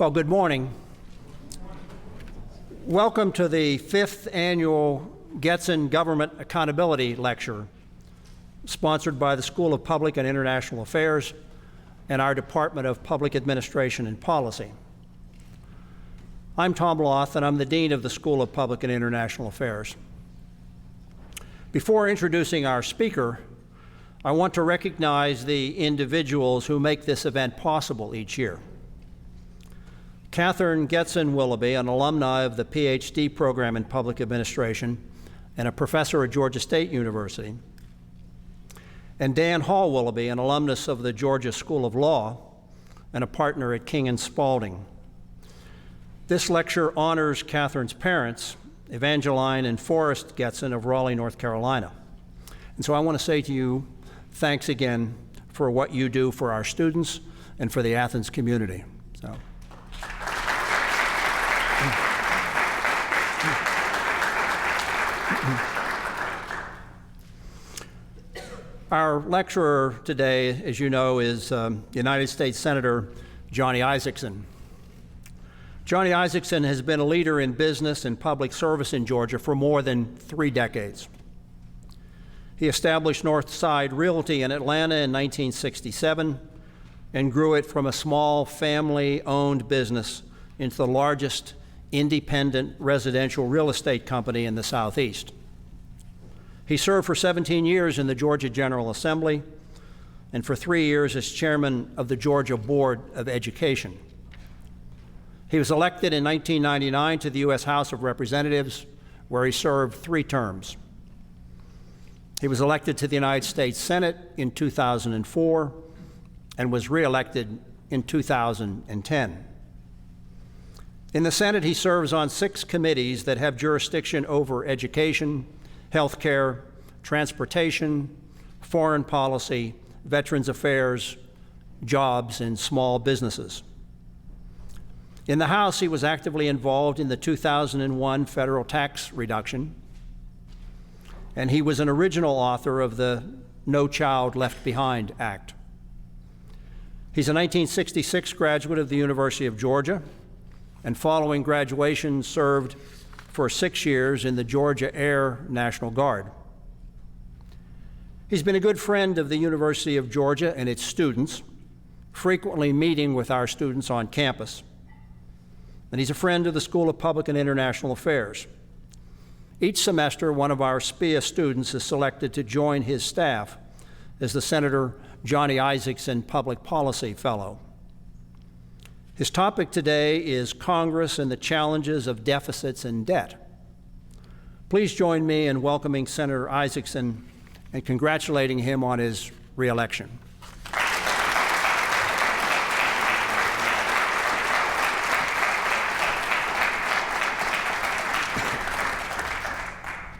Well, good morning. Welcome to the 5th Annual Getzen Government Accountability Lecture, sponsored by the School of Public and International Affairs and our Department of Public Administration and Policy. I'm Tom Loth, and I'm the Dean of the School of Public and International Affairs. Before introducing our speaker, I want to recognize the individuals who make this event possible each year. Catherine Getzen Willoughby, an alumni of the PhD program in public administration and a professor at Georgia State University, and Dan Hall Willoughby, an alumnus of the Georgia School of Law and a partner at King & Spalding. This lecture honors Catherine's parents, Evangeline and Forrest Getzen of Raleigh, North Carolina. And so I want to say to you, thanks again for what you do for our students and for the Athens community. Our lecturer today, as you know, is United States Senator Johnny Isakson. Johnny Isakson has been a leader in business and public service in Georgia for more than 3 decades. He established Northside Realty in Atlanta in 1967 and grew it from a small family-owned business into the largest independent residential real estate company in the Southeast. He served for 17 years in the Georgia General Assembly and for 3 years as chairman of the Georgia Board of Education. He was elected in 1999 to the U.S. House of Representatives, where he served 3 terms. He was elected to the United States Senate in 2004 and was reelected in 2010. In the Senate, he serves on 6 committees that have jurisdiction over education, healthcare, transportation, foreign policy, veterans affairs, jobs, and small businesses. In the House, he was actively involved in the 2001 federal tax reduction, and he was an original author of the No Child Left Behind Act. He's a 1966 graduate of the University of Georgia, and following graduation served for 6 years in the Georgia Air National Guard. He's been a good friend of the University of Georgia and its students, frequently meeting with our students on campus. And he's a friend of the School of Public and International Affairs. Each semester, one of our SPIA students is selected to join his staff as the Senator Johnny Isakson Public Policy Fellow. His topic today is Congress and the challenges of deficits and debt. Please join me in welcoming Senator Isakson and congratulating him on his reelection.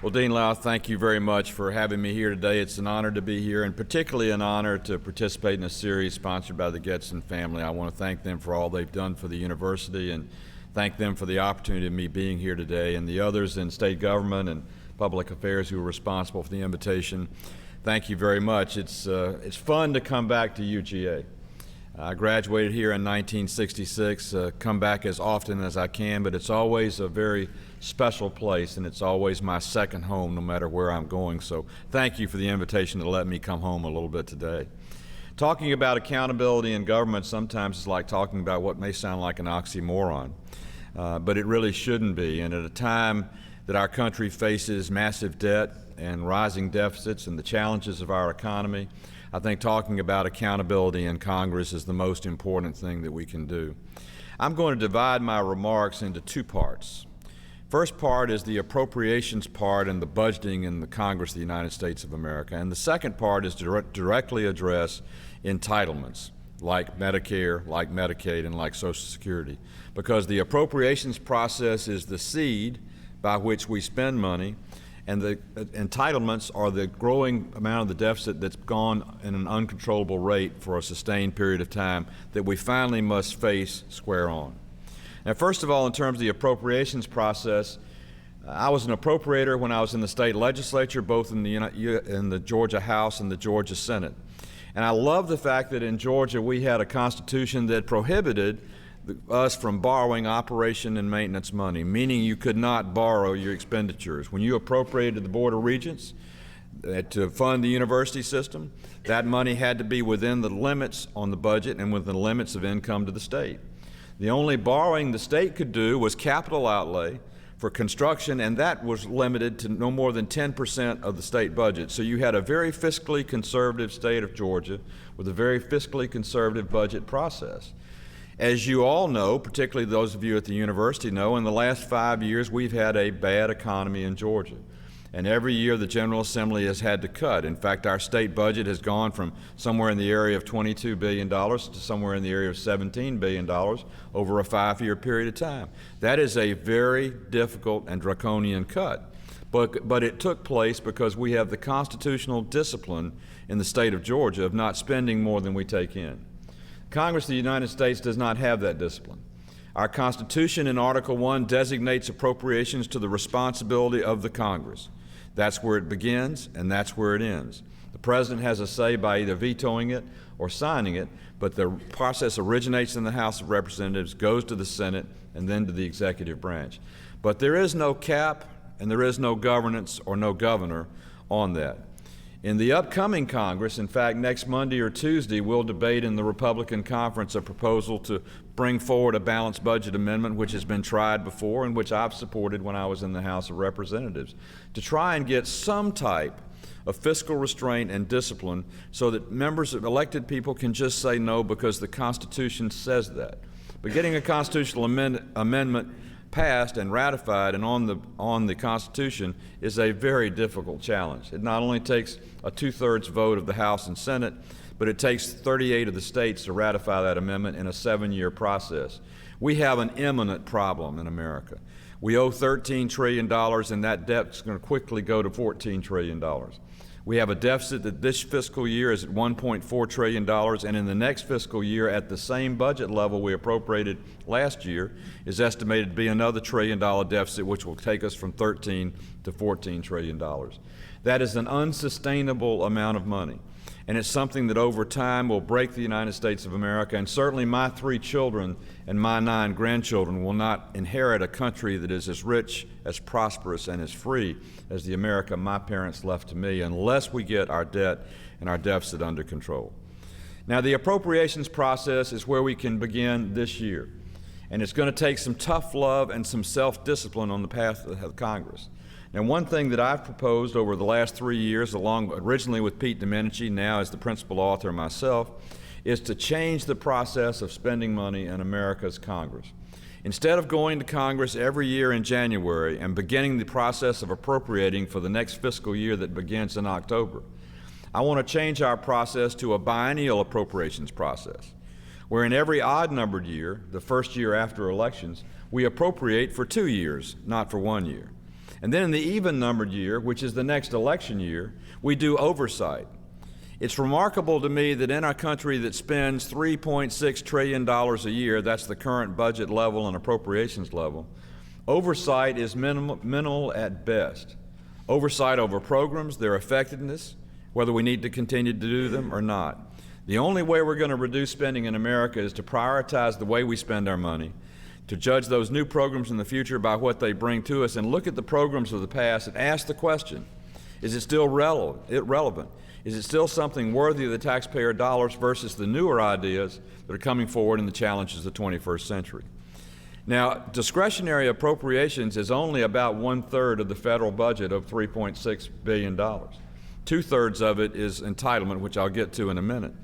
Well, Dean Loth, thank you very much for having me here today. It's an honor to be here, and particularly an honor to participate in a series sponsored by the Getzen family. I want to thank them for all they've done for the university and thank them for the opportunity of me being here today, and the others in state government and public affairs who were responsible for the invitation. Thank you very much. It's fun to come back to UGA. I graduated here in 1966, come back as often as I can, but it's always a very special place, and it's always my second home no matter where I'm going. So thank you for the invitation to let me come home a little bit today. Talking about accountability in government sometimes is like talking about what may sound like an oxymoron, but it really shouldn't be. And at a time that our country faces massive debt and rising deficits and the challenges of our economy, I think talking about accountability in Congress is the most important thing that we can do. I'm going to divide my remarks into 2 parts. First part is the appropriations part and the budgeting in the Congress of the United States of America. And the second part is to directly address entitlements like Medicare, like Medicaid, and like Social Security. Because the appropriations process is the seed by which we spend money, and the entitlements are the growing amount of the deficit that's gone in an uncontrollable rate for a sustained period of time that we finally must face square on. Now, first of all, in terms of the appropriations process, I was an appropriator when I was in the state legislature, both in the Georgia House and the Georgia Senate. And I love the fact that in Georgia we had a constitution that prohibited us from borrowing operation and maintenance money, meaning you could not borrow your expenditures. When you appropriated the Board of Regents to fund the university system, that money had to be within the limits on the budget and within the limits of income to the state. The only borrowing the state could do was capital outlay for construction, and that was limited to no more than 10% of the state budget. So you had a very fiscally conservative state of Georgia with a very fiscally conservative budget process. As you all know, particularly those of you at the university know, in the last 5 years we've had a bad economy in Georgia. And every year the General Assembly has had to cut. In fact, our state budget has gone from somewhere in the area of $22 billion to somewhere in the area of $17 billion over a 5-year period of time. That is a very difficult and draconian cut. But it took place because we have the constitutional discipline in the state of Georgia of not spending more than we take in. Congress of the United States does not have that discipline. Our Constitution in Article 1 designates appropriations to the responsibility of the Congress. That's where it begins and that's where it ends. The President has a say by either vetoing it or signing it, but the process originates in the House of Representatives, goes to the Senate, and then to the executive branch. But there is no cap and there is no governance or no governor on that. In the upcoming Congress, in fact, next Monday or Tuesday, we'll debate in the Republican conference a proposal to bring forward a balanced budget amendment, which has been tried before and which I've supported when I was in the House of Representatives, to try and get some type of fiscal restraint and discipline so that members of elected people can just say no because the Constitution says that. But getting a constitutional amendment passed and ratified and on the Constitution is a very difficult challenge. It not only takes a 2/3 vote of the House and Senate, but it takes 38 of the states to ratify that amendment in a 7-year process. We have an imminent problem in America. We owe $13 trillion, and that debt is going to quickly go to $14 trillion. We have a deficit that this fiscal year is at $1.4 trillion, and in the next fiscal year, at the same budget level we appropriated last year, is estimated to be another $1 trillion deficit, which will take us from $13 to $14 trillion. That is an unsustainable amount of money, and it's something that over time will break the United States of America, and certainly my 3 children and my 9 grandchildren will not inherit a country that is as rich, as prosperous, and as free as the America my parents left to me unless we get our debt and our deficit under control. Now, the appropriations process is where we can begin this year, and it's going to take some tough love and some self-discipline on the path of Congress. Now, one thing that I've proposed over the last 3 years, originally with Pete Domenici, now as the principal author myself, is to change the process of spending money in America's Congress. Instead of going to Congress every year in January and beginning the process of appropriating for the next fiscal year that begins in October, I want to change our process to a biennial appropriations process, where in every odd-numbered year, the first year after elections, we appropriate for 2 years, not for 1 year. And then in the even-numbered year, which is the next election year, we do oversight. It's remarkable to me that in a country that spends $3.6 trillion a year, that's the current budget level and appropriations level, oversight is minimal at best. Oversight over programs, their effectiveness, whether we need to continue to do them or not. The only way we're going to reduce spending in America is to prioritize the way we spend our money, to judge those new programs in the future by what they bring to us, and look at the programs of the past and ask the question, is it still relevant? Is it still something worthy of the taxpayer dollars versus the newer ideas that are coming forward in the challenges of the 21st century? Now, discretionary appropriations is only about 1/3 of the federal budget of $3.6 billion. 2/3 of it is entitlement, which I'll get to in a minute.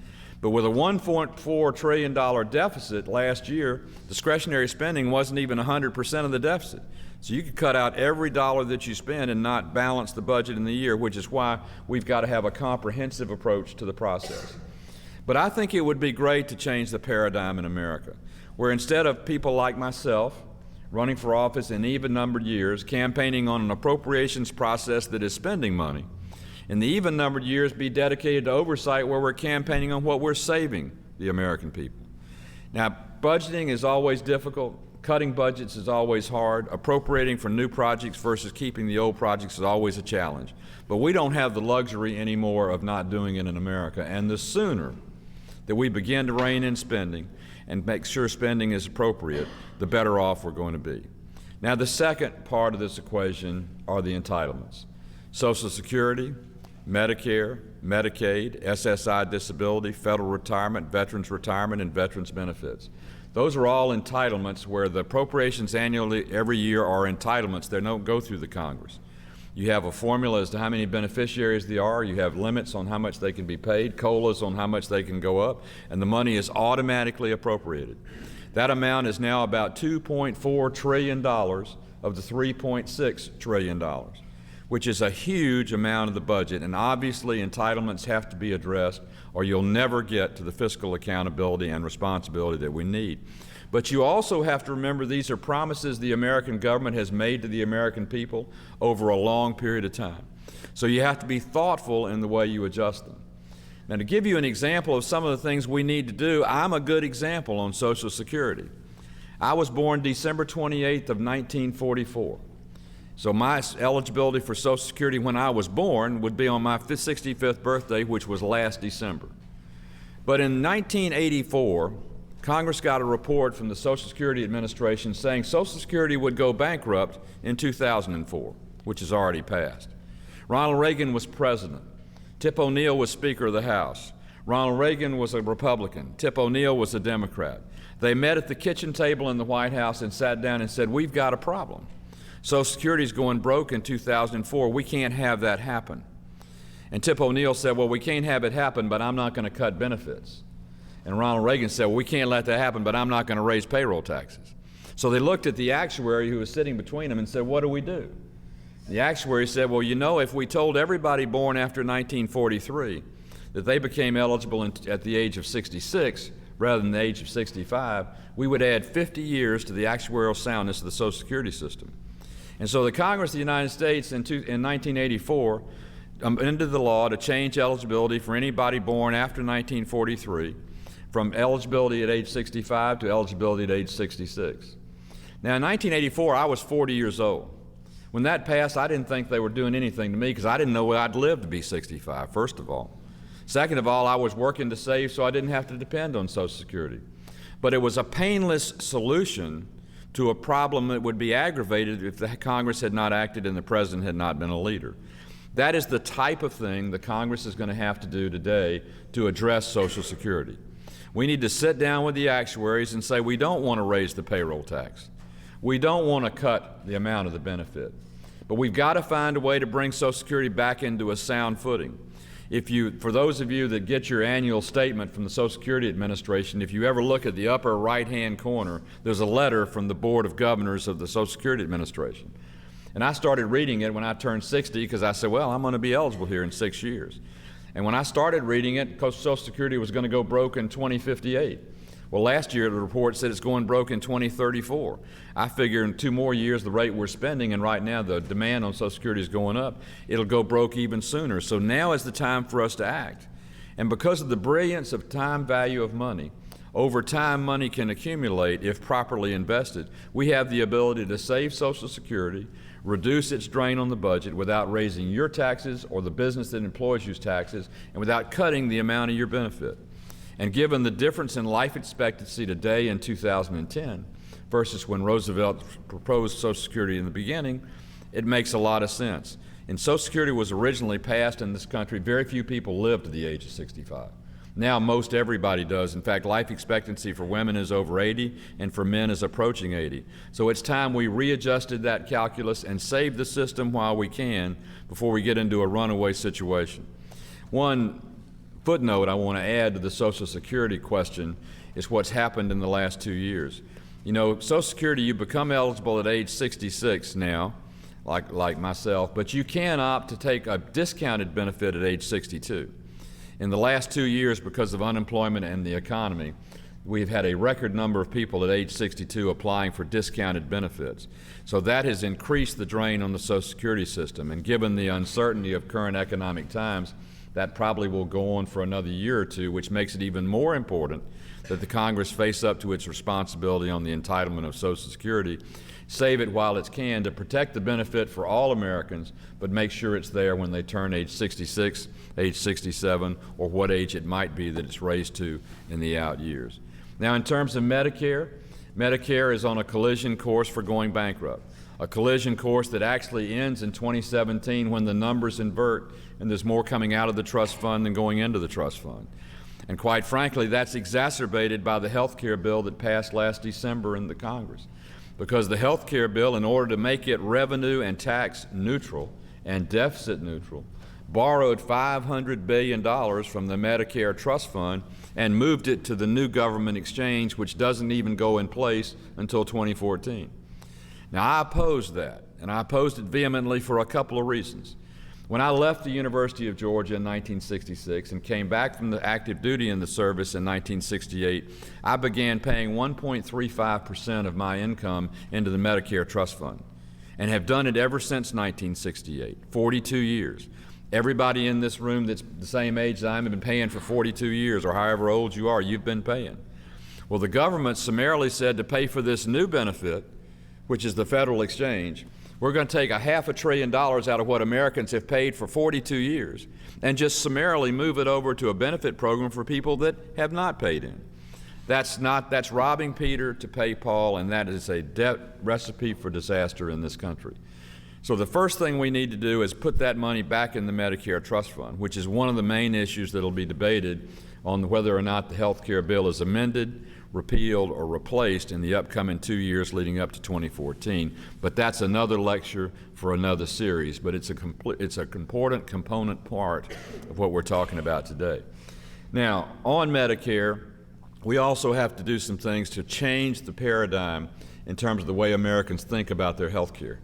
But with a $1.4 trillion deficit last year, discretionary spending wasn't even 100% of the deficit. So you could cut out every dollar that you spend and not balance the budget in the year, which is why we've got to have a comprehensive approach to the process. But I think it would be great to change the paradigm in America, where instead of people like myself running for office in even-numbered years, campaigning on an appropriations process that is spending money, in the even-numbered years be dedicated to oversight where we're campaigning on what we're saving the American people. Now, budgeting is always difficult. Cutting budgets is always hard. Appropriating for new projects versus keeping the old projects is always a challenge. But we don't have the luxury anymore of not doing it in America. And the sooner that we begin to rein in spending and make sure spending is appropriate, the better off we're going to be. Now, the second part of this equation are the entitlements. Social Security, Medicare, Medicaid, SSI disability, federal retirement, veterans retirement, and veterans benefits. Those are all entitlements where the appropriations annually every year are entitlements. They don't go through the Congress. You have a formula as to how many beneficiaries there are. You have limits on how much they can be paid, COLAs on how much they can go up, and the money is automatically appropriated. That amount is now about $2.4 trillion of the $3.6 trillion, which is a huge amount of the budget, and obviously entitlements have to be addressed or you'll never get to the fiscal accountability and responsibility that we need. But you also have to remember these are promises the American government has made to the American people over a long period of time. So you have to be thoughtful in the way you adjust them. Now, to give you an example of some of the things we need to do, I'm a good example on Social Security. I was born December 28th of 1944. So my eligibility for Social Security when I was born would be on my 65th birthday, which was last December. But in 1984, Congress got a report from the Social Security Administration saying Social Security would go bankrupt in 2004, which has already passed. Ronald Reagan was president. Tip O'Neill was Speaker of the House. Ronald Reagan was a Republican. Tip O'Neill was a Democrat. They met at the kitchen table in the White House and sat down and said, we've got a problem. Social Security is going broke in 2004. We can't have that happen. And Tip O'Neill said, well, we can't have it happen, but I'm not going to cut benefits. And Ronald Reagan said, well, we can't let that happen, but I'm not going to raise payroll taxes. So they looked at the actuary who was sitting between them and said, what do we do? The actuary said, well, you know, if we told everybody born after 1943 that they became eligible at the age of 66 rather than the age of 65, we would add 50 years to the actuarial soundness of the Social Security system. And so the Congress of the United States in 1984 amended the law to change eligibility for anybody born after 1943 from eligibility at age 65 to eligibility at age 66. Now, in 1984, I was 40 years old. When that passed, I didn't think they were doing anything to me because I didn't know I'd live to be 65, first of all. Second of all, I was working to save so I didn't have to depend on Social Security. But it was a painless solution to a problem that would be aggravated if the Congress had not acted and the President had not been a leader. That is the type of thing the Congress is going to have to do today to address Social Security. We need to sit down with the actuaries and say we don't want to raise the payroll tax. We don't want to cut the amount of the benefit. But we've got to find a way to bring Social Security back into a sound footing. For those of you that get your annual statement from the Social Security Administration, if you ever look at the upper right-hand corner, there's a letter from the Board of Governors of the Social Security Administration. And I started reading it when I turned 60 because I said, well, I'm going to be eligible here in 6 years. And when I started reading it, Social Security was going to go broke in 2058. Well, last year the report said it's going broke in 2034. I figure in 2 more years the rate we're spending, and right now the demand on Social Security is going up, it'll go broke even sooner. So now is the time for us to act. And because of the brilliance of time value of money, over time money can accumulate if properly invested. We have the ability to save Social Security, reduce its drain on the budget without raising your taxes or the business that employs you's taxes, and without cutting the amount of your benefit. And given the difference in life expectancy today in 2010 versus when Roosevelt proposed Social Security in the beginning, it makes a lot of sense. And Social Security was originally passed in this country, very few people lived to the age of 65. Now most everybody does. In fact, life expectancy for women is over 80 and for men is approaching 80. So it's time we readjusted that calculus and saved the system while we can before we get into a runaway situation. One footnote I want to add to the Social Security question is what's happened in the last 2 years. You know, Social Security, you become eligible at age 66 now, like myself, but you can opt to take a discounted benefit at age 62. In the last 2 years, because of unemployment and the economy, we've had a record number of people at age 62 applying for discounted benefits. So that has increased the drain on the Social Security system, and given the uncertainty of current economic times, that probably will go on for another year or two, which makes it even more important that the Congress face up to its responsibility on the entitlement of Social Security, save it while it can to protect the benefit for all Americans, but make sure it's there when they turn age 66, age 67, or what age it might be that it's raised to in the out years. Now, in terms of Medicare, Medicare is on a collision course for going bankrupt, a collision course that actually ends in 2017 when the numbers invert and there's more coming out of the trust fund than going into the trust fund. And quite frankly, that's exacerbated by the health care bill that passed last December in the Congress. Because the health care bill, in order to make it revenue and tax neutral and deficit neutral, borrowed $500 billion from the Medicare trust fund and moved it to the new government exchange, which doesn't even go in place until 2014. Now, I opposed that, and I opposed it vehemently for a couple of reasons. When I left the University of Georgia in 1966 and came back from the active duty in the service in 1968, I began paying 1.35% of my income into the Medicare trust fund and have done it ever since 1968, 42 years. Everybody in this room that's the same age as I am have been paying for 42 years, or however old you are, you've been paying. Well, the government summarily said to pay for this new benefit, which is the federal exchange, we're going to take $500 billion out of what Americans have paid for 42 years and just summarily move it over to a benefit program for people that have not paid in. That's robbing Peter to pay Paul, and that is a recipe for disaster in this country. So the first thing we need to do is put that money back in the Medicare trust fund, which is one of the main issues that will be debated on whether or not the health care bill is amended, repealed, or replaced in the upcoming 2 years leading up to 2014. But that's another lecture for another series, but it's an important component part of what we're talking about today. Now, on Medicare, we also have to do some things to change the paradigm in terms of the way Americans think about their health care.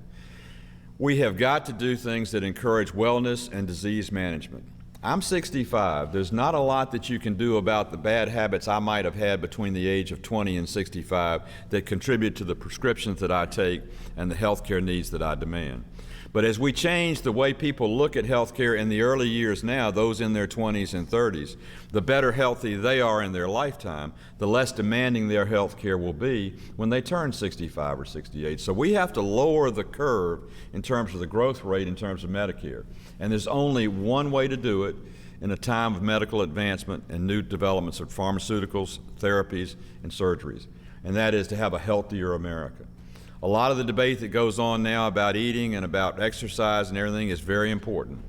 We have got to do things that encourage wellness and disease management. I'm 65. There's not a lot that you can do about the bad habits I might have had between the age of 20 and 65 that contribute to the prescriptions that I take and the health care needs that I demand. But as we change the way people look at health care in the early years now, those in their 20s and 30s, the better healthy they are in their lifetime, the less demanding their health care will be when they turn 65 or 68. So we have to lower the curve in terms of the growth rate in terms of Medicare. And there's only one way to do it in a time of medical advancement and new developments of pharmaceuticals, therapies, and surgeries, and that is to have a healthier America. A lot of the debate that goes on now about eating and about exercise and everything is very important.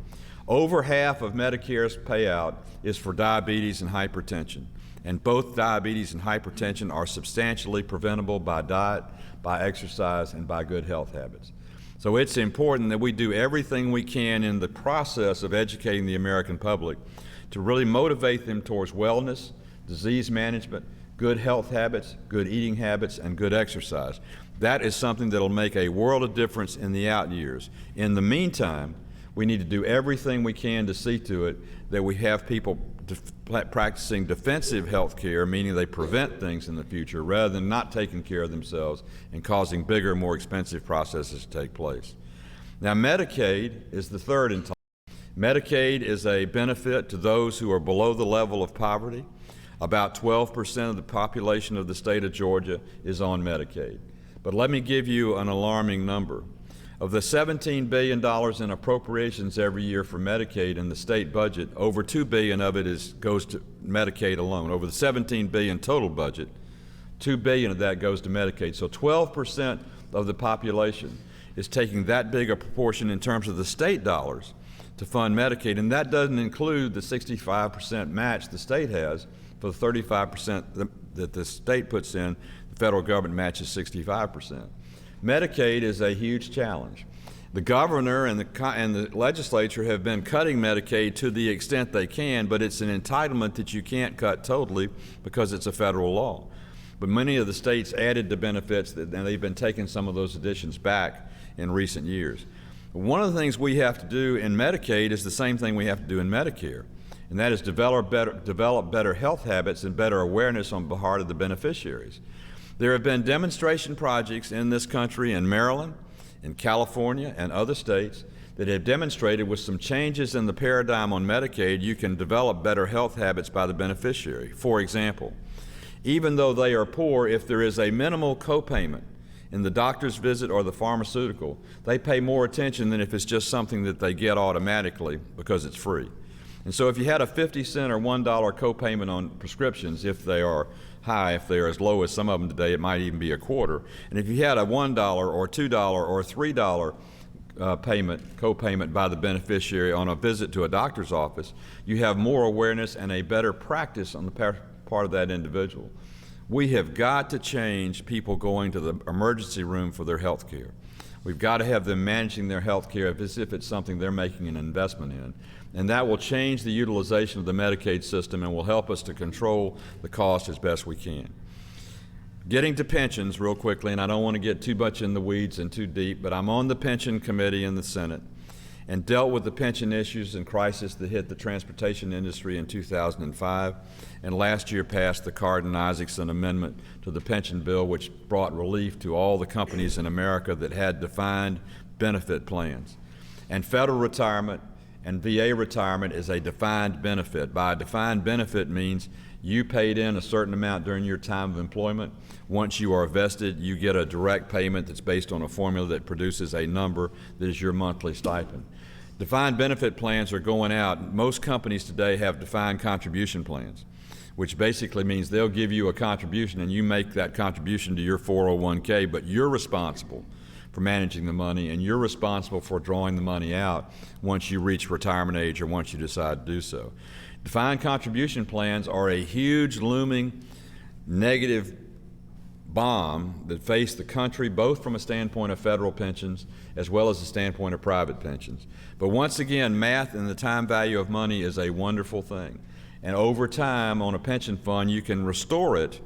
Over half of Medicare's payout is for diabetes and hypertension, and both diabetes and hypertension are substantially preventable by diet, by exercise, and by good health habits. So it's important that we do everything we can in the process of educating the American public to really motivate them towards wellness, disease management, good health habits, good eating habits, and good exercise. That is something that will make a world of difference in the out years. In the meantime, we need to do everything we can to see to it that we have people practicing defensive health care, meaning they prevent things in the future rather than not taking care of themselves and causing bigger, more expensive processes to take place. Now, Medicaid is the third entitlement. Medicaid is a benefit to those who are below the level of poverty. About 12% of the population of the state of Georgia is on Medicaid. But let me give you an alarming number. Of the $17 billion in appropriations every year for Medicaid in the state budget, over $2 billion of it goes to Medicaid alone. Over the $17 billion total budget, $2 billion of that goes to Medicaid. So 12% of the population is taking that big a proportion in terms of the state dollars to fund Medicaid, and that doesn't include the 65% match the state has for the 35% that the state puts in. The federal government matches 65%. Medicaid is a huge challenge. The governor and the legislature have been cutting Medicaid to the extent they can, but it's an entitlement that you can't cut totally because it's a federal law. But many of the states added the benefits, and they've been taking some of those additions back in recent years. One of the things we have to do in Medicaid is the same thing we have to do in Medicare, and that is develop better health habits and better awareness on behalf of the beneficiaries. There have been demonstration projects in this country, in Maryland, in California, and other states that have demonstrated with some changes in the paradigm on Medicaid, you can develop better health habits by the beneficiary. For example, even though they are poor, if there is a minimal copayment in the doctor's visit or the pharmaceutical, they pay more attention than if it's just something that they get automatically because it's free. And so if you had a 50-cent or $1 copayment on prescriptions, if they are high, if they're as low as some of them today, it might even be a quarter. And if you had a $1 or $2 or $3 copayment by the beneficiary on a visit to a doctor's office, you have more awareness and a better practice on the part of that individual. We have got to change people going to the emergency room for their health care. We've got to have them managing their health care as if it's something they're making an investment in. And that will change the utilization of the Medicaid system and will help us to control the cost as best we can. Getting to pensions real quickly, and I don't want to get too much in the weeds and too deep, but I'm on the pension committee in the Senate and dealt with the pension issues and crisis that hit the transportation industry in 2005, and last year passed the Cardin-Isakson amendment to the pension bill, which brought relief to all the companies in America that had defined benefit plans. And federal retirement and VA retirement is a defined benefit. By a defined benefit means you paid in a certain amount during your time of employment. Once you are vested, you get a direct payment that's based on a formula that produces a number that is your monthly stipend. Defined benefit plans are going out. Most companies today have defined contribution plans, which basically means they'll give you a contribution and you make that contribution to your 401k, but you're responsible for managing the money, and you're responsible for drawing the money out once you reach retirement age or once you decide to do so. Defined contribution plans are a huge looming negative bomb that face the country both from a standpoint of federal pensions as well as a standpoint of private pensions. But once again, math and the time value of money is a wonderful thing. And over time on a pension fund, you can restore it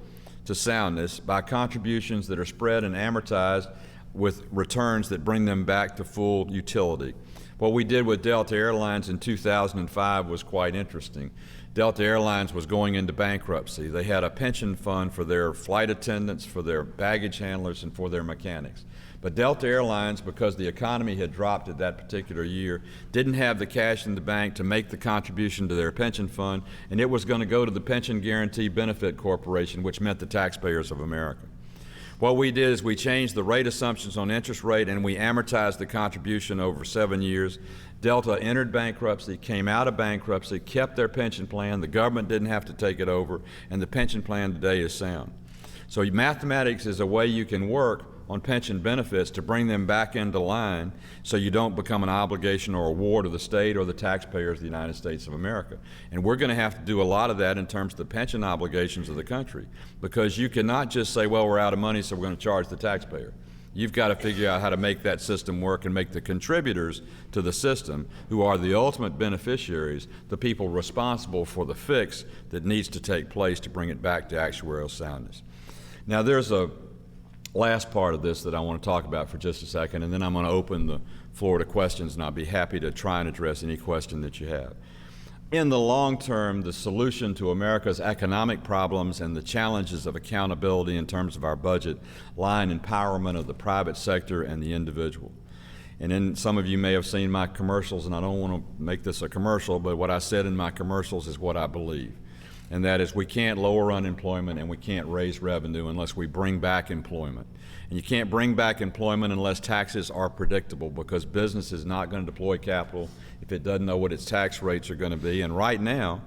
to soundness by contributions that are spread and amortized with returns that bring them back to full utility. What we did with Delta Airlines in 2005 was quite interesting. Delta Airlines was going into bankruptcy. They had a pension fund for their flight attendants, for their baggage handlers, and for their mechanics. But Delta Airlines, because the economy had dropped at that particular year, didn't have the cash in the bank to make the contribution to their pension fund, and it was going to go to the Pension Guaranty Benefit Corporation, which meant the taxpayers of America. What we did is we changed the rate assumptions on interest rate and we amortized the contribution over 7 years. Delta entered bankruptcy, came out of bankruptcy, kept their pension plan, the government didn't have to take it over, and the pension plan today is sound. So mathematics is a way you can work on pension benefits to bring them back into line so you don't become an obligation or a war to the state or the taxpayers of the United States of America. And we're going to have to do a lot of that in terms of the pension obligations of the country, because you cannot just say, well, we're out of money, so we're going to charge the taxpayer. You've got to figure out how to make that system work and make the contributors to the system, who are the ultimate beneficiaries, the people responsible for the fix that needs to take place to bring it back to actuarial soundness. Now, there's a last part of this that I want to talk about for just a second, and then I'm going to open the floor to questions, and I'll be happy to try and address any question that you have. In the long term, the solution to America's economic problems and the challenges of accountability in terms of our budget lie in empowerment of the private sector and the individual. And then some of you may have seen my commercials, and I don't want to make this a commercial, but what I said in my commercials is what I believe. And that is, we can't lower unemployment and we can't raise revenue unless we bring back employment. And you can't bring back employment unless taxes are predictable, because business is not going to deploy capital if it doesn't know what its tax rates are going to be. And right now,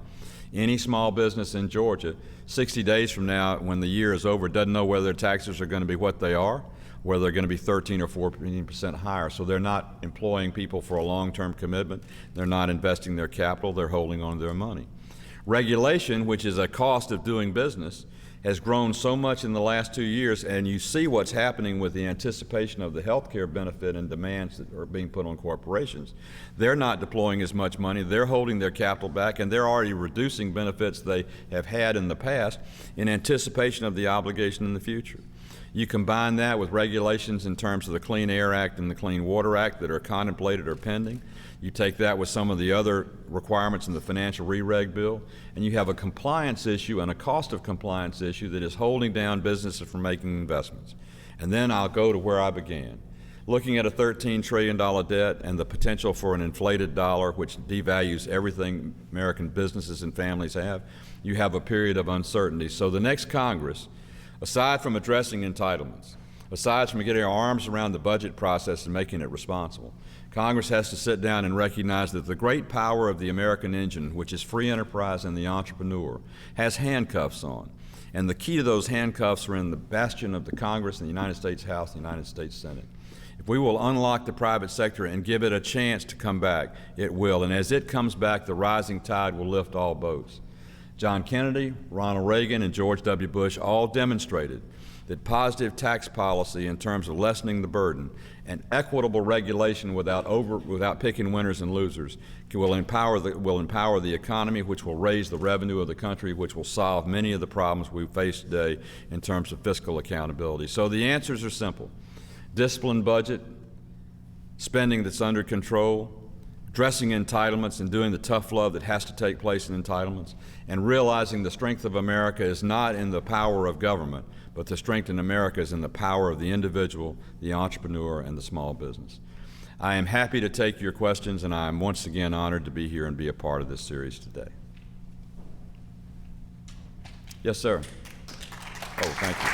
any small business in Georgia, 60 days from now, when the year is over, doesn't know whether their taxes are going to be what they are, whether they're going to be 13 or 14% higher. So they're not employing people for a long-term commitment. They're not investing their capital. They're holding on to their money. Regulation, which is a cost of doing business, has grown so much in the last 2 years, and you see what's happening with the anticipation of the health care benefit and demands that are being put on corporations. They're not deploying as much money, they're holding their capital back, and they're already reducing benefits they have had in the past in anticipation of the obligation in the future. You combine that with regulations in terms of the Clean Air Act and the Clean Water Act that are contemplated or pending. You take that with some of the other requirements in the financial re-reg bill, and you have a compliance issue and a cost of compliance issue that is holding down businesses from making investments. And then I'll go to where I began. Looking at a $13 trillion debt and the potential for an inflated dollar, which devalues everything American businesses and families have, you have a period of uncertainty. So the next Congress, aside from addressing entitlements, aside from getting our arms around the budget process and making it responsible, Congress has to sit down and recognize that the great power of the American engine, which is free enterprise and the entrepreneur, has handcuffs on. And the key to those handcuffs are in the bastion of the Congress and the United States House and the United States Senate. If we will unlock the private sector and give it a chance to come back, it will. And as it comes back, the rising tide will lift all boats. John Kennedy, Ronald Reagan, and George W. Bush all demonstrated that positive tax policy in terms of lessening the burden and equitable regulation without picking winners and losers will empower the economy, which will raise the revenue of the country, which will solve many of the problems we face today in terms of fiscal accountability. So the answers are simple. Disciplined budget, spending that's under control, addressing entitlements and doing the tough love that has to take place in entitlements, and realizing the strength of America is not in the power of government, but the strength in America is in the power of the individual, the entrepreneur, and the small business. I am happy to take your questions, and I am once again honored to be here and be a part of this series today. Yes, sir. Oh, thank you.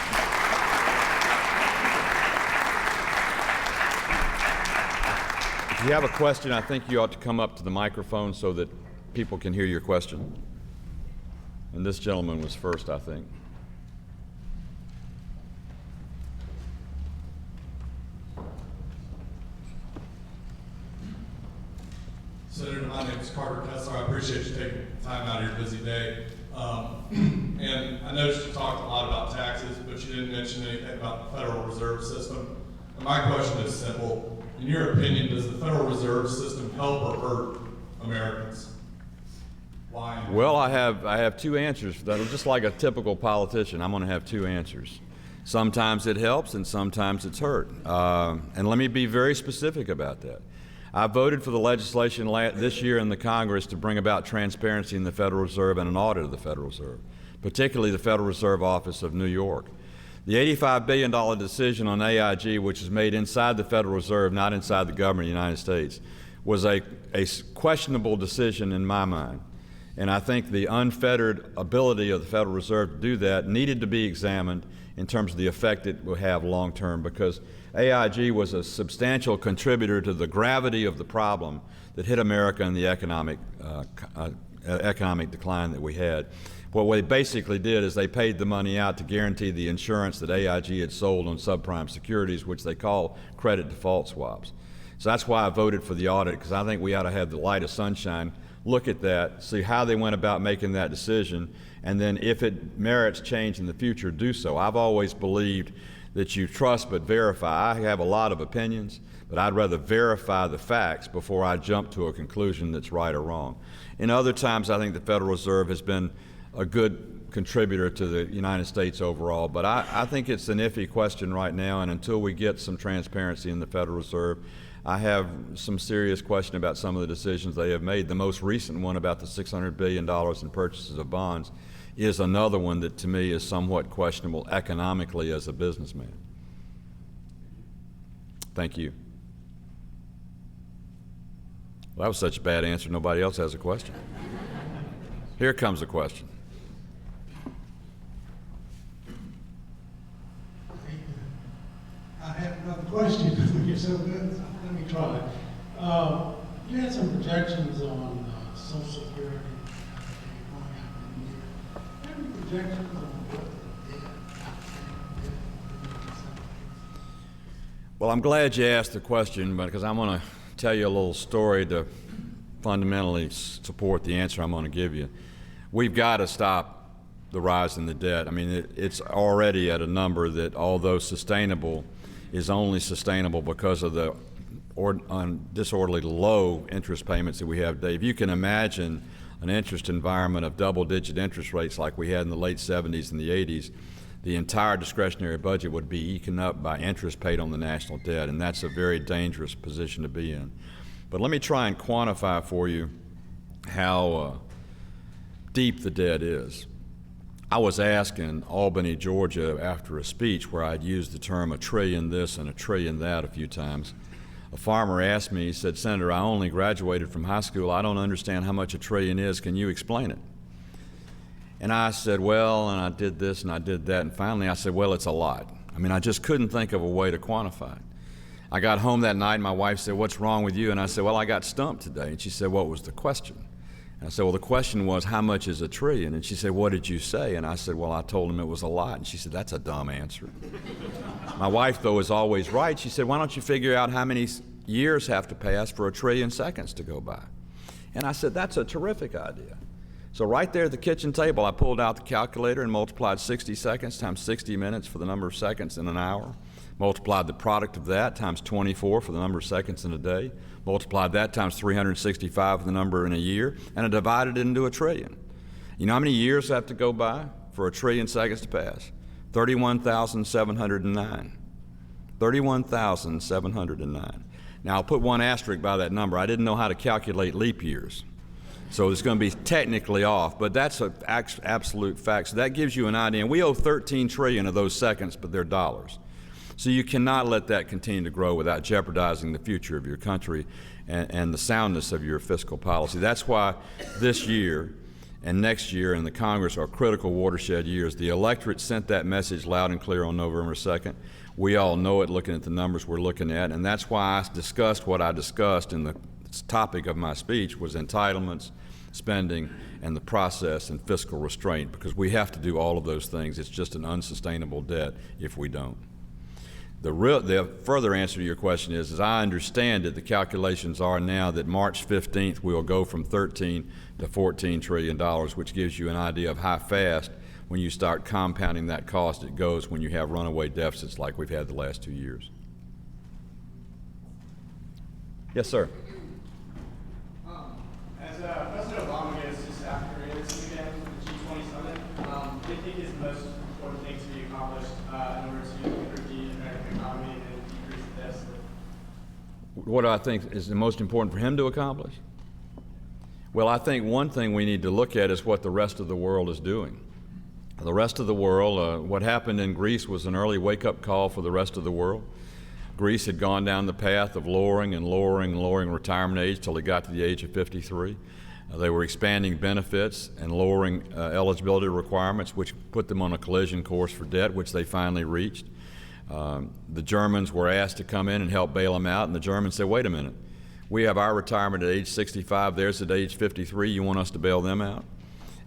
If you have a question, I think you ought to come up to the microphone so that people can hear your question. And this gentleman was first, I think. Senator, my name is Carter Kessler. I appreciate you taking time out of your busy day. And I noticed you talked a lot about taxes, but you didn't mention anything about the Federal Reserve System. And my question is simple. In your opinion, does the Federal Reserve System help or hurt Americans? Why? Well, I have two answers. That are just like a typical politician. I'm going to have two answers. Sometimes it helps and sometimes it's hurt. And let me be very specific about that. I voted for the legislation this year in the Congress to bring about transparency in the Federal Reserve and an audit of the Federal Reserve, particularly the Federal Reserve Office of New York. The $85 billion decision on AIG, which is made inside the Federal Reserve, not inside the government of the United States, was a questionable decision in my mind. And I think the unfettered ability of the Federal Reserve to do that needed to be examined in terms of the effect it will have long term, because AIG was a substantial contributor to the gravity of the problem that hit America and the economic decline that we had. What they basically did is they paid the money out to guarantee the insurance that AIG had sold on subprime securities, which they call credit default swaps. So that's why I voted for the audit, because I think we ought to have the light of sunshine, look at that, see how they went about making that decision, and then if it merits change in the future, do so. I've always believed that you trust but verify. I have a lot of opinions, but I'd rather verify the facts before I jump to a conclusion that's right or wrong. In other times, I think the Federal Reserve has been a good contributor to the United States overall, but I think it's an iffy question right now, and until we get some transparency in the Federal Reserve, I have some serious question about some of the decisions they have made. The most recent one about the $600 billion in purchases of bonds is another one that to me is somewhat questionable economically as a businessman. Thank you. Well, that was such a bad answer, nobody else has a question. Here comes a question. I have another question. You're so good. Let me try. You had some projections on Social Security going out in the year. Do you have any projections on what the debt outstanding? Well, I'm glad you asked the question, because I'm going to tell you a little story to fundamentally support the answer I'm going to give you. We've got to stop the rise in the debt. I mean, it's already at a number that, although sustainable, is only sustainable because of the disorderly low interest payments that we have today. If you can imagine an interest environment of double-digit interest rates like we had in the late 70s and the 80s, the entire discretionary budget would be eaten up by interest paid on the national debt, and that's a very dangerous position to be in. But let me try and quantify for you how deep the debt is. I was asked in Albany, Georgia, after a speech where I'd used the term $1 trillion this and $1 trillion that a few times. A farmer asked me, he said, "Senator, I only graduated from high school. I don't understand how much $1 trillion is. Can you explain it?" And I said, well, and I did this and I did that, and finally I said, well, it's a lot. I mean, I just couldn't think of a way to quantify it. I got home that night and my wife said, "What's wrong with you?" And I said, "Well, I got stumped today." And she said, "What was the question?" And I said, "Well, the question was, how much is $1 trillion?" And she said, "What did you say?" And I said, "Well, I told him it was a lot." And she said, "That's a dumb answer." My wife, though, is always right. She said, "Why don't you figure out how many years have to pass for 1 trillion seconds to go by?" And I said, "That's a terrific idea." So right there at the kitchen table, I pulled out the calculator and multiplied 60 seconds times 60 minutes for the number of seconds in an hour. Multiplied the product of that times 24 for the number of seconds in a day. Multiplied that times 365 for the number in a year. And I divided it into 1 trillion. You know how many years have to go by for 1 trillion seconds to pass? 31,709. 31,709. Now, I'll put one asterisk by that number. I didn't know how to calculate leap years. So it's going to be technically off, but that's an absolute fact. So that gives you an idea. And we owe 13 trillion of those seconds, but they're dollars. So you cannot let that continue to grow without jeopardizing the future of your country and the soundness of your fiscal policy. That's why this year and next year in the Congress are critical watershed years. The electorate sent that message loud and clear on November 2nd. We all know it looking at the numbers we're looking at, and that's why I discussed what I discussed in the topic of my speech was entitlements, spending, and the process and fiscal restraint, because we have to do all of those things. It's just an unsustainable debt if we don't. The further answer to your question is, as I understand it, the calculations are now that March 15th we'll go from 13 to $14 trillion, which gives you an idea of how fast, when you start compounding that cost, it goes when you have runaway deficits like we've had the last 2 years. Yes, sir. As President Obama gets just after his again the G20 summit, what do you think is the most important thing to be accomplished in order to improve the American economy and decrease the deficit? What do I think is the most important for him to accomplish? Well, I think one thing we need to look at is what the rest of the world is doing. The rest of the world, what happened in Greece was an early wake-up call for the rest of the world. Greece had gone down the path of lowering retirement age till it got to the age of 53. They were expanding benefits and lowering eligibility requirements, which put them on a collision course for debt, which they finally reached. The Germans were asked to come in and help bail them out, and the Germans said, "Wait a minute, we have our retirement at age 65, theirs at age 53, you want us to bail them out?"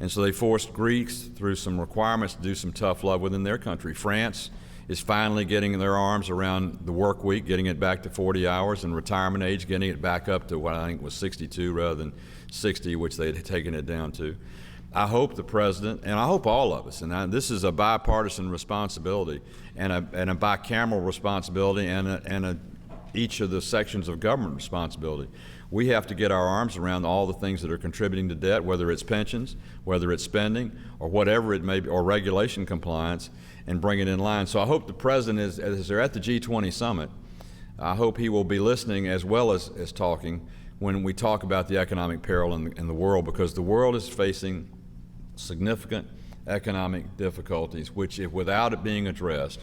And so they forced Greeks through some requirements to do some tough love within their country. France is finally getting their arms around the work week, getting it back to 40 hours, and retirement age, getting it back up to what I think was 62 rather than 60, which they had taken it down to. I hope the president, and I hope all of us, and this is a bipartisan responsibility and a bicameral responsibility and each of the sections of government responsibility. We have to get our arms around all the things that are contributing to debt, whether it's pensions, whether it's spending, or whatever it may be, or regulation compliance, and bring it in line. So I hope the president, as they're at the G20 summit, I hope he will be listening as well as talking when we talk about the economic peril in the world, because the world is facing significant economic difficulties, which, if without it being addressed,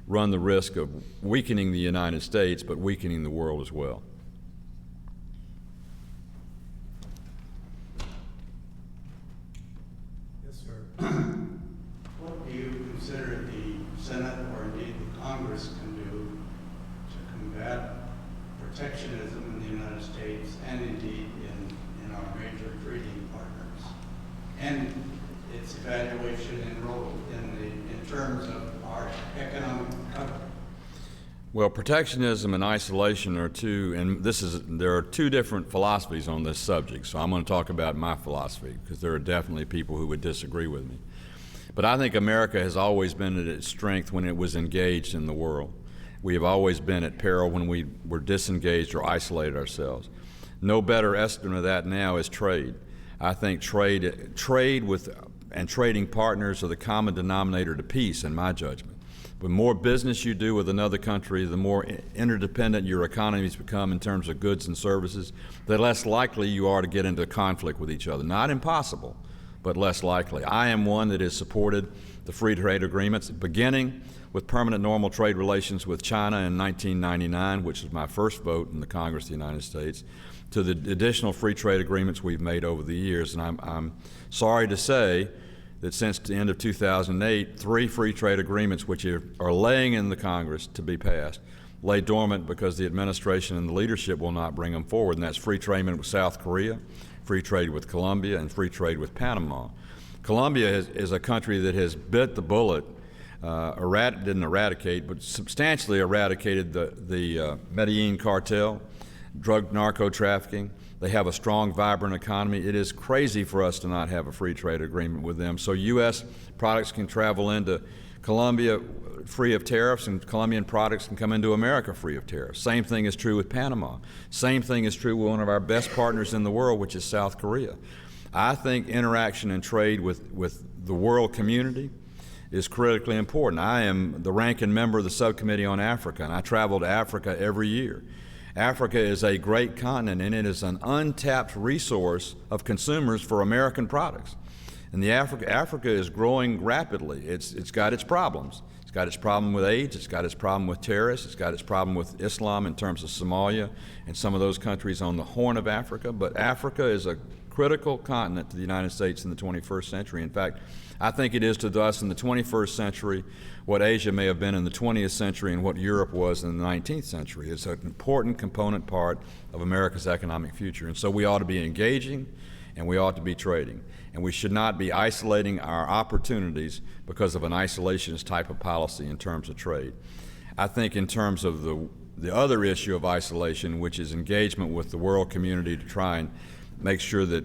run the risk of weakening the United States, but weakening the world as well. Yes, sir. What do you consider the Senate or indeed the Congress can do to combat protectionism in the United States and indeed in our major trading partners, and its evaluation and role in terms of our economic recovery? Well, protectionism and isolation are there are two different philosophies on this subject, so I'm going to talk about my philosophy, because there are definitely people who would disagree with me. But I think America has always been at its strength when it was engaged in the world. We have always been at peril when we were disengaged or isolated ourselves. No better estimate of that now is trade. I think trade with and trading partners are the common denominator to peace, in my judgment. The more business you do with another country, the more interdependent your economies become in terms of goods and services, the less likely you are to get into conflict with each other. Not impossible, but less likely. I am one that has supported the free trade agreements, beginning with permanent normal trade relations with China in 1999, which was my first vote in the Congress of the United States, to the additional free trade agreements we've made over the years. And I'm sorry to say that since the end of 2008, 3 free trade agreements which are laying in the Congress to be passed lay dormant because the administration and the leadership will not bring them forward, and that's free trade with South Korea, free trade with Colombia, and free trade with Panama. Colombia is a country that has bit the bullet, didn't eradicate, but substantially eradicated the Medellin cartel, drug narco trafficking. They have a strong, vibrant economy. It is crazy for us to not have a free trade agreement with them. So U.S. products can travel into Colombia free of tariffs, and Colombian products can come into America free of tariffs. Same thing is true with Panama. Same thing is true with one of our best partners in the world, which is South Korea. I think interaction and trade with the world community is critically important. I am the ranking member of the Subcommittee on Africa, and I travel to Africa every year. Africa is a great continent, and it is an untapped resource of consumers for American products. And Africa is growing rapidly. It's got its problems. It's got its problem with AIDS. It's got its problem with terrorists. It's got its problem with Islam in terms of Somalia and some of those countries on the Horn of Africa. But Africa is a critical continent to the United States in the 21st century. In fact, I think it is to us in the 21st century what Asia may have been in the 20th century and what Europe was in the 19th century. It's an important component part of America's economic future. And so we ought to be engaging, and we ought to be trading. And we should not be isolating our opportunities because of an isolationist type of policy in terms of trade. I think in terms of the other issue of isolation, which is engagement with the world community to try and make sure that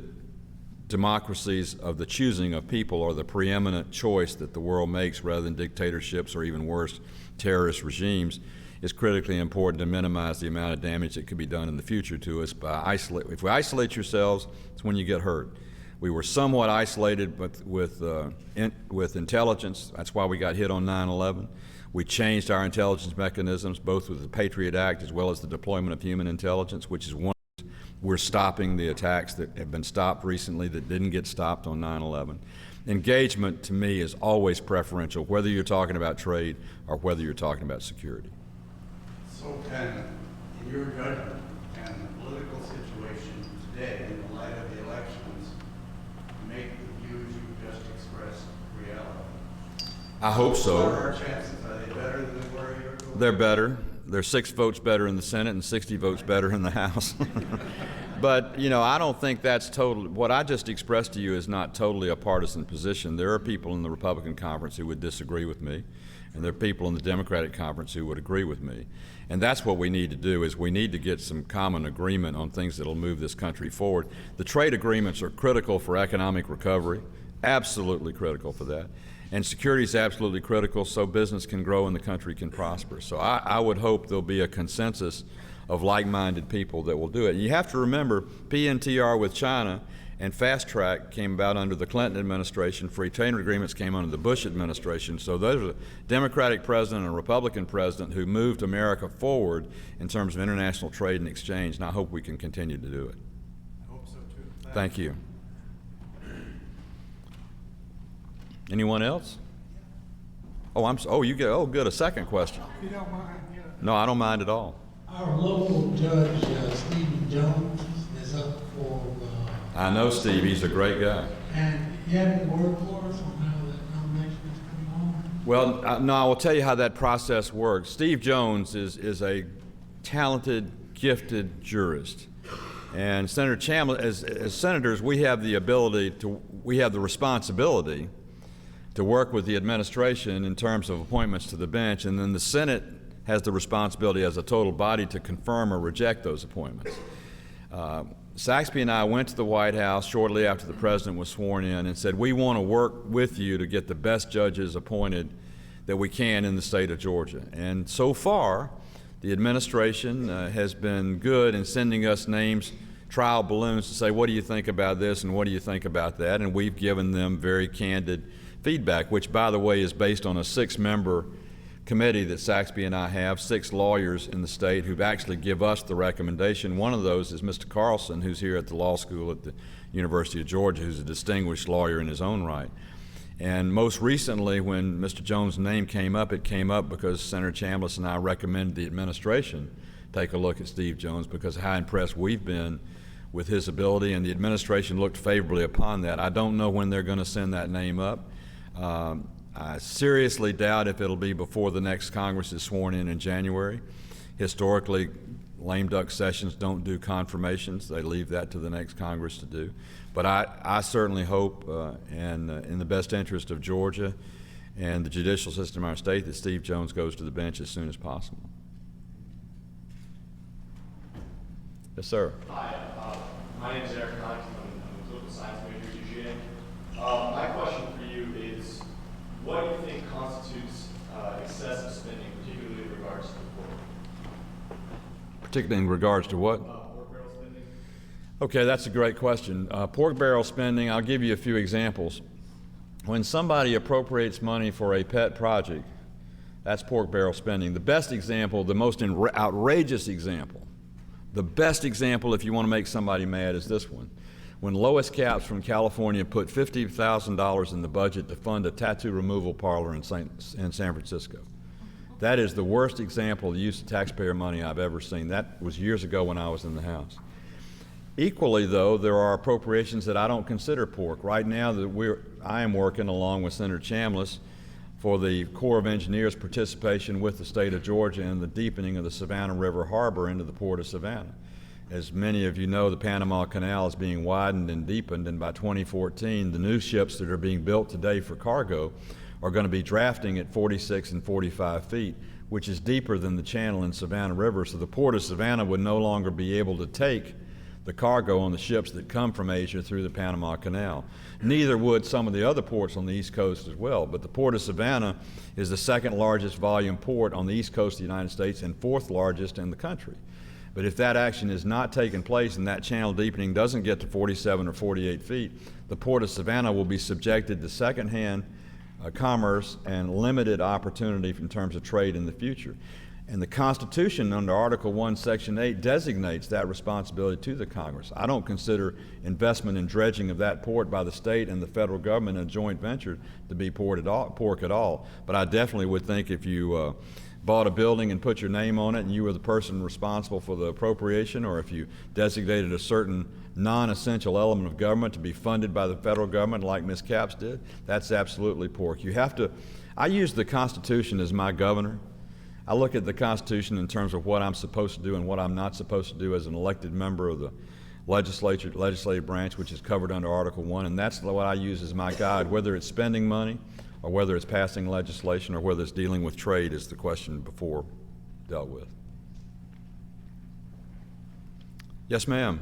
democracies of the choosing of people are the preeminent choice that the world makes rather than dictatorships or even worse, terrorist regimes, is critically important to minimize the amount of damage that could be done in the future to us by if we isolate yourselves, it's when you get hurt. We were somewhat isolated with intelligence. That's why we got hit on 9/11. We changed our intelligence mechanisms, both with the Patriot Act as well as the deployment of human intelligence, which is one. We're stopping the attacks that have been stopped recently that didn't get stopped on 9/11. Engagement, to me, is always preferential, whether you're talking about trade or whether you're talking about security. So can, in your judgment, can the political situation today, in the light of the elections, make the views you just expressed reality? I hope so. What are our chances? Are they better than they were a year ago? They're better. They're 6 votes better in the Senate and 60 votes better in the House. But, you know, I don't think that's total. What I just expressed to you is not totally a partisan position. There are people in the Republican conference who would disagree with me, and there are people in the Democratic conference who would agree with me. And that's what we need to do, is we need to get some common agreement on things that will move this country forward. The trade agreements are critical for economic recovery, absolutely critical for that. And security is absolutely critical so business can grow and the country can prosper. So I would hope there'll be a consensus of like-minded people that will do it. And you have to remember, PNTR with China and Fast Track came about under the Clinton administration. Free trade agreements came under the Bush administration. So there's a Democratic president and a Republican president who moved America forward in terms of international trade and exchange, and I hope we can continue to do it. I hope so too. Thank you. Anyone else? Good, a second question. If you don't mind, No, I don't mind at all. our local judge, Stephen Jones, is up for, I know Steve, he's a great guy. and you have any word for us on how that nomination is coming on? Well, no, I will tell you how that process works. Steve Jones is a talented, gifted jurist. And Senator Chambliss, as senators, we have the responsibility to work with the administration in terms of appointments to the bench, and then the Senate has the responsibility as a total body to confirm or reject those appointments. Saxby and I went to the White House shortly after the president was sworn in and said, we want to work with you to get the best judges appointed that we can in the state of Georgia. And so far, the administration has been good in sending us names, trial balloons, to say, what do you think about this and what do you think about that? And we've given them very candid feedback, which, by the way, is based on a 6-member committee that Saxby and I have, 6 lawyers in the state who've actually give us the recommendation. One of those is Mr. Carlson, who's here at the law school at the University of Georgia, who's a distinguished lawyer in his own right. And most recently, when Mr. Jones' name came up, it came up because Senator Chambliss and I recommended the administration take a look at Steve Jones because of how impressed we've been with his ability, and the administration looked favorably upon that. I don't know when they're going to send that name up. I seriously doubt if it'll be before the next Congress is sworn in January. Historically, lame duck sessions don't do confirmations. They leave that to the next Congress to do. But I certainly hope, and in the best interest of Georgia and the judicial system in our state, that Steve Jones goes to the bench as soon as possible. Yes, sir. Hi, my name is Eric Knox. I'm a political science major at UGA. My question for you is, what do you think constitutes excessive spending, particularly in regards to the poor? Particularly in regards to what? Pork barrel spending? Okay, that's a great question. Pork barrel spending, I'll give you a few examples. When somebody appropriates money for a pet project, that's pork barrel spending. The best example, the most outrageous example, the best example if you want to make somebody mad is this one. When Lois Capps from California put $50,000 in the budget to fund a tattoo removal parlor in San Francisco. That is the worst example of the use of taxpayer money I've ever seen. That was years ago when I was in the House. Equally, though, there are appropriations that I don't consider pork. Right now, I am working along with Senator Chambliss for the Corps of Engineers' participation with the state of Georgia in the deepening of the Savannah River Harbor into the Port of Savannah. As many of you know, the Panama Canal is being widened and deepened, and by 2014, the new ships that are being built today for cargo are going to be drafting at 46 and 45 feet, which is deeper than the channel in Savannah River. So the Port of Savannah would no longer be able to take the cargo on the ships that come from Asia through the Panama Canal. Neither would some of the other ports on the East Coast as well. But the Port of Savannah is the second largest volume port on the East Coast of the United States and fourth largest in the country. But if that action is not taking place and that channel deepening doesn't get to 47 or 48 feet, the Port of Savannah will be subjected to secondhand commerce and limited opportunity in terms of trade in the future. And the Constitution under Article 1, Section 8 designates that responsibility to the Congress. I don't consider investment in dredging of that port by the state and the federal government in a joint venture to be pork at all. But I definitely would think if you bought a building and put your name on it and you were the person responsible for the appropriation, or if you designated a certain non-essential element of government to be funded by the federal government like Ms. Capps did, that's absolutely pork. You have to, I use the Constitution as my governor. I look at the Constitution in terms of what I'm supposed to do and what I'm not supposed to do as an elected member of the legislative branch, which is covered under Article 1, and that's what I use as my guide, whether it's spending money or whether it's passing legislation or whether it's dealing with trade is the question before dealt with. Yes, ma'am.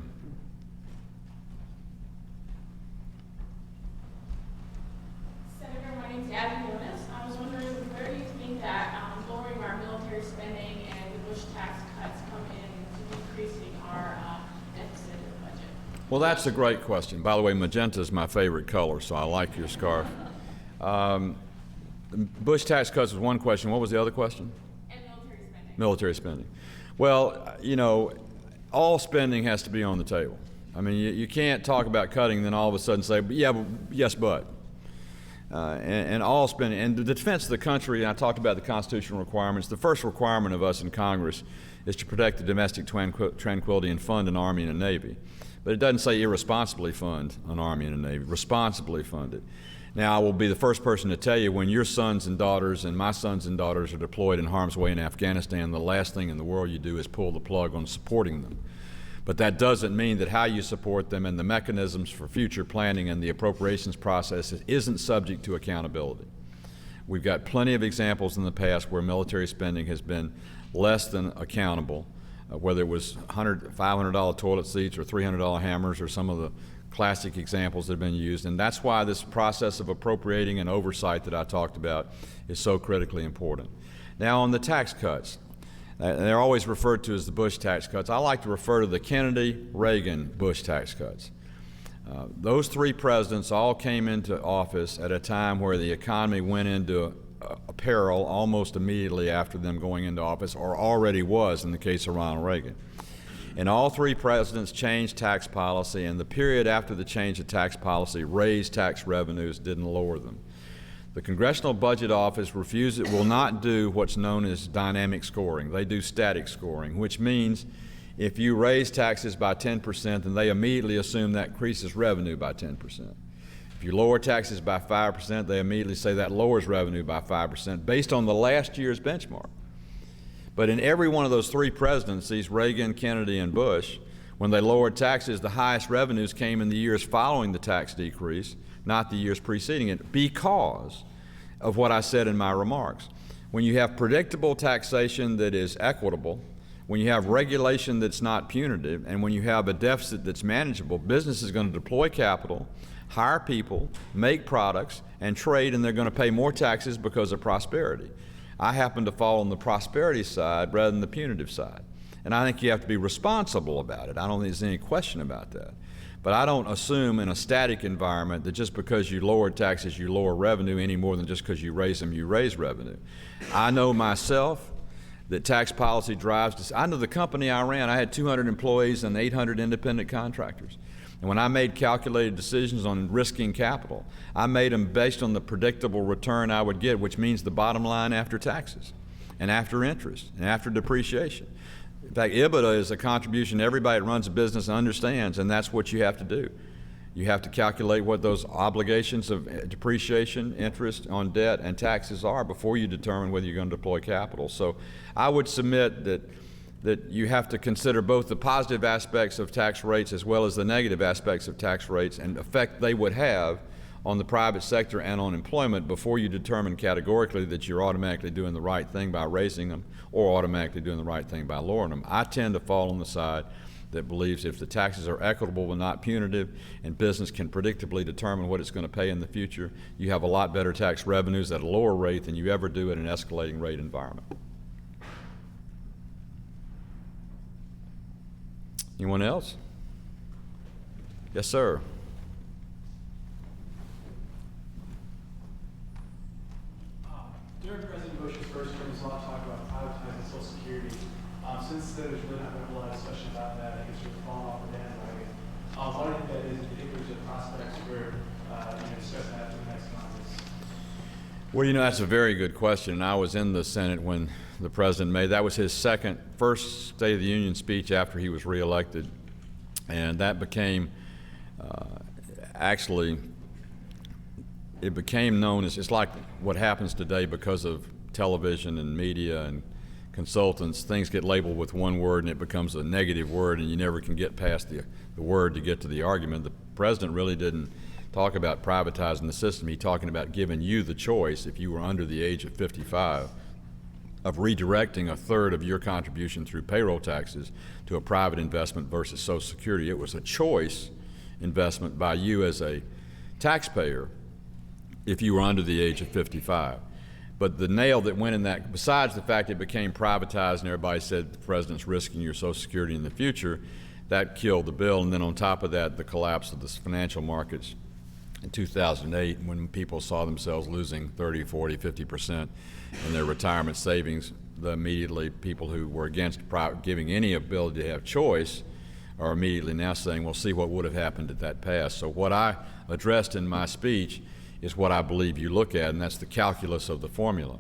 Senator, my name is Abby Jonas. I was wondering, where do you think that lowering our military spending and the Bush tax cuts come in to decreasing our deficit in the budget? Well, that's a great question. By the way, magenta is my favorite color, so I like your scarf. Bush tax cuts was one question. What was the other question? And military spending. Military spending. Well, you know, all spending has to be on the table. I mean, you can't talk about cutting and then all of a sudden say, yeah, but, yes, but. And all spending, and the defense of the country, and I talked about the constitutional requirements, the first requirement of us in Congress is to protect the domestic tranquility and fund an Army and a Navy. But it doesn't say irresponsibly fund an Army and a Navy, responsibly fund it. Now, I will be the first person to tell you, when your sons and daughters and my sons and daughters are deployed in harm's way in Afghanistan, the last thing in the world you do is pull the plug on supporting them. But that doesn't mean that how you support them and the mechanisms for future planning and the appropriations process isn't subject to accountability. We've got plenty of examples in the past where military spending has been less than accountable, whether it was $500 toilet seats or $300 hammers or some of the classic examples that have been used. And that's why this process of appropriating and oversight that I talked about is so critically important. Now, on the tax cuts, they're always referred to as the Bush tax cuts. I like to refer to the Kennedy, Reagan, Bush tax cuts. Those three presidents all came into office at a time where the economy went into a peril almost immediately after them going into office, or already was in the case of Ronald Reagan. And all three presidents changed tax policy, and the period after the change of tax policy raised tax revenues, didn't lower them. The Congressional Budget Office will not do what's known as dynamic scoring. They do static scoring, which means if you raise taxes by 10%, then they immediately assume that increases revenue by 10%. If you lower taxes by 5%, they immediately say that lowers revenue by 5% based on the last year's benchmark. But in every one of those three presidencies, Reagan, Kennedy, and Bush, when they lowered taxes, the highest revenues came in the years following the tax decrease, not the years preceding it, because of what I said in my remarks. When you have predictable taxation that is equitable, when you have regulation that's not punitive, and when you have a deficit that's manageable, business is going to deploy capital, hire people, make products, and trade, and they're going to pay more taxes because of prosperity. I happen to fall on the prosperity side rather than the punitive side. And I think you have to be responsible about it. I don't think there's any question about that. But I don't assume in a static environment that just because you lower taxes, you lower revenue any more than just because you raise them, you raise revenue. I know myself that tax policy drives this. I know the company I ran, I had 200 employees and 800 independent contractors. And when I made calculated decisions on risking capital, I made them based on the predictable return I would get, which means the bottom line after taxes and after interest and after depreciation. In fact, EBITDA is a contribution everybody that runs a business understands, and that's what you have to do. You have to calculate what those obligations of depreciation, interest on debt, and taxes are before you determine whether you're going to deploy capital. So I would submit that you have to consider both the positive aspects of tax rates as well as the negative aspects of tax rates and effect they would have on the private sector and on employment before you determine categorically that you're automatically doing the right thing by raising them or automatically doing the right thing by lowering them. I tend to fall on the side that believes if the taxes are equitable but not punitive and business can predictably determine what it's going to pay in the future, you have a lot better tax revenues at a lower rate than you ever do in an escalating rate environment. Anyone else? Yes, sir. During President Bush's first term, there's a lot of talk about privatizing Social Security. Since then, there's really not been a lot of discussion about that. I guess you're falling off the bandwagon. Why do you think that is? Do you think there's a prospect for discuss that for the next Congress? Well, that's a very good question. And I was in the Senate when the president made, that was his first State of the Union speech after he was reelected. And that became, it became known as, it's like what happens today because of television and media and consultants. Things get labeled with one word and it becomes a negative word and you never can get past the word to get to the argument. The president really didn't talk about privatizing the system. He talking about giving you the choice, if you were under the age of 55, of redirecting a third of your contribution through payroll taxes to a private investment versus Social Security. It was a choice investment by you as a taxpayer if you were under the age of 55. But the nail that went in that, besides the fact it became privatized and everybody said the president's risking your Social Security in the future, that killed the bill. And then on top of that, the collapse of the financial markets in 2008, when people saw themselves losing 30, 40, 50% in their retirement savings, immediately people who were against giving any ability to have choice are immediately now saying, well, see what would have happened if that passed. So what I addressed in my speech is what I believe you look at, and that's the calculus of the formula.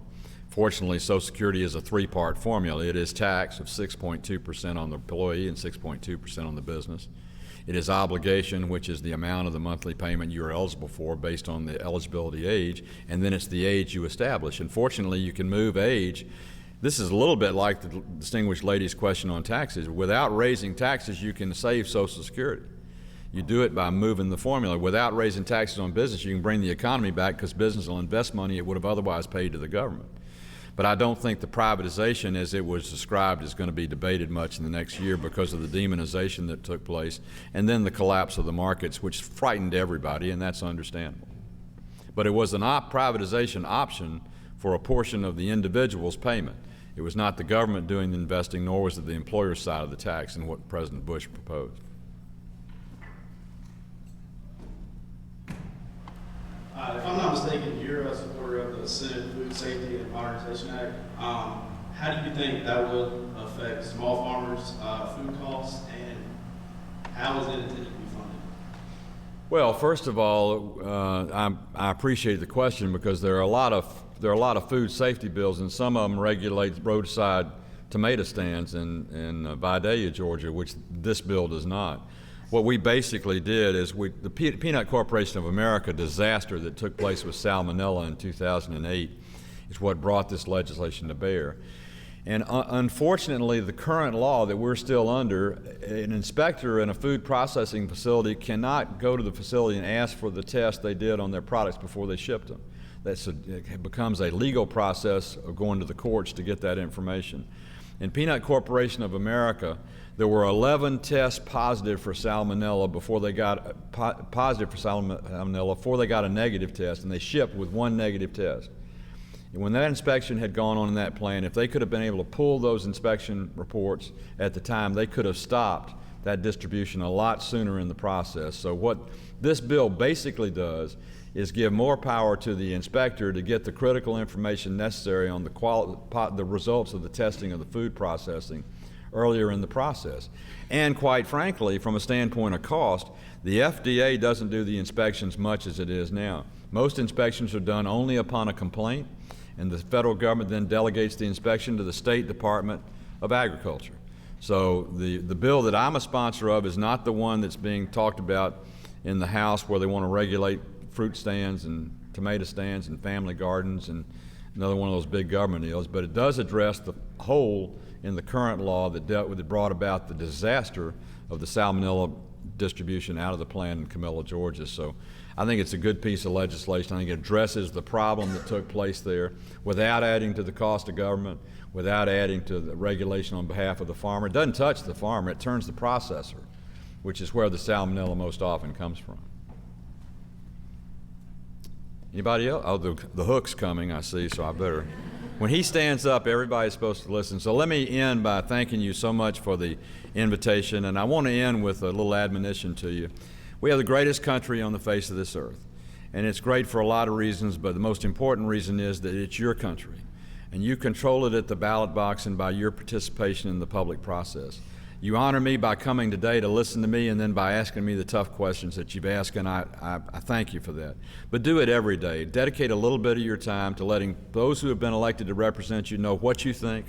Fortunately, Social Security is a three-part formula. It is tax of 6.2% on the employee and 6.2% on the business. It is obligation, which is the amount of the monthly payment you are eligible for based on the eligibility age, and then it's the age you establish. And fortunately, you can move age. This is a little bit like the distinguished lady's question on taxes. Without raising taxes, you can save Social Security. You do it by moving the formula. Without raising taxes on business, you can bring the economy back because business will invest money it would have otherwise paid to the government. But I don't think the privatization as it was described is going to be debated much in the next year because of the demonization that took place and then the collapse of the markets, which frightened everybody, and that's understandable. But it was an privatization option for a portion of the individual's payment. It was not the government doing the investing, nor was it the employer's side of the tax in what President Bush proposed. If I'm not mistaken, you're a supporter of the Senate Food Safety and Modernization Act. How do you think that would affect small farmers' food costs, and how is it intended to be funded? Well, first of all, I appreciate the question because there are a lot of food safety bills, and some of them regulate roadside tomato stands in Vidalia, Georgia, which this bill does not. What we basically did is the Peanut Corporation of America disaster that took place with salmonella in 2008 is what brought this legislation to bear. And unfortunately, the current law that we're still under, an inspector in a food processing facility cannot go to the facility and ask for the test they did on their products before they shipped them. It becomes a legal process of going to the courts to get that information. In Peanut Corporation of America, there were 11 tests positive for salmonella before they got before they got a negative test, and they shipped with one negative test. And when that inspection had gone on in that plant, if they could have been able to pull those inspection reports at the time, they could have stopped that distribution a lot sooner in the process. So what this bill basically does is give more power to the inspector to get the critical information necessary on the results of the testing of the food processing earlier in the process. And quite frankly, from a standpoint of cost, the FDA doesn't do the inspections much as it is now. Most inspections are done only upon a complaint, and the federal government then delegates the inspection to the State Department of Agriculture. So the bill that I'm a sponsor of is not the one that's being talked about in the House where they want to regulate fruit stands and tomato stands and family gardens and another one of those big government deals, but it does address the hole in the current law that brought about the disaster of the salmonella distribution out of the plant in Camilla, Georgia. So I think it's a good piece of legislation. I think it addresses the problem that took place there without adding to the cost of government, without adding to the regulation on behalf of the farmer. It doesn't touch the farmer, it turns the processor, which is where the salmonella most often comes from. Anybody else? Oh, the hook's coming, I see, so I better. When he stands up, everybody's supposed to listen. So let me end by thanking you so much for the invitation, and I want to end with a little admonition to you. We have the greatest country on the face of this earth, and it's great for a lot of reasons, but the most important reason is that it's your country, and you control it at the ballot box and by your participation in the public process. You honor me by coming today to listen to me and then by asking me the tough questions that you've asked, and I thank you for that. But do it every day. Dedicate a little bit of your time to letting those who have been elected to represent you know what you think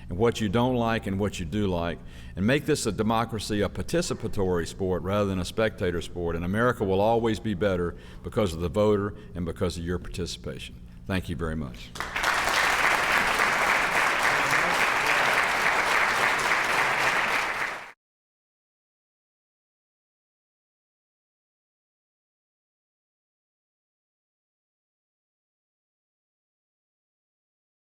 and what you don't like and what you do like, and make this a democracy, a participatory sport rather than a spectator sport, and America will always be better because of the voter and because of your participation. Thank you very much.